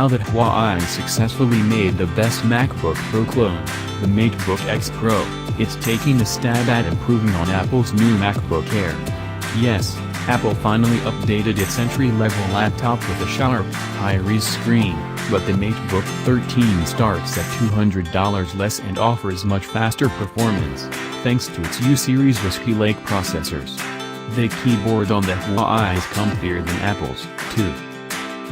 Now that Huawei successfully made the best MacBook Pro clone, the MateBook X Pro, it's taking a stab at improving on Apple's new MacBook Air. Yes, Apple finally updated its entry-level laptop with a sharp, high-res screen, but the MateBook 13 starts at $200 less and offers much faster performance, thanks to its U-series Whiskey Lake processors. The keyboard on the Huawei is comfier than Apple's, too.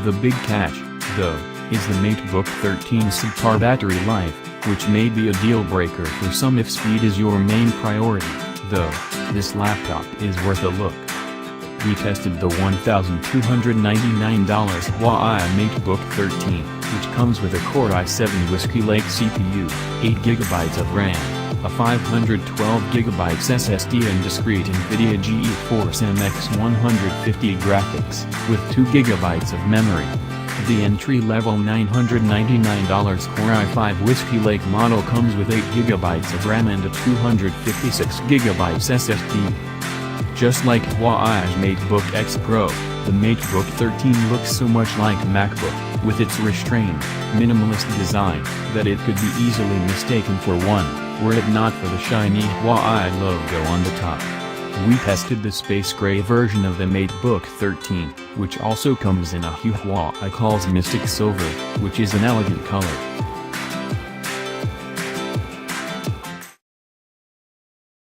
The big catch, though, is the MateBook 13's subpar battery life, which may be a deal-breaker for some if speed is your main priority, though. This laptop is worth a look. We tested the $1,299 Huawei MateBook 13, which comes with a Core i7 Whiskey Lake CPU, 8GB of RAM, a 512GB SSD and discrete NVIDIA GeForce MX 150 graphics, with 2GB of memory. The entry-level $999 Core i5 Whiskey Lake model comes with 8GB of RAM and a 256GB SSD. Just like Huawei's MateBook X Pro, the MateBook 13 looks so much like MacBook, with its restrained, minimalist design, that it could be easily mistaken for one, were it not for the shiny Huawei logo on the top. We tested the space gray version of the MateBook 13, which also comes in a hue Huawei calls Mystic Silver, which is an elegant color.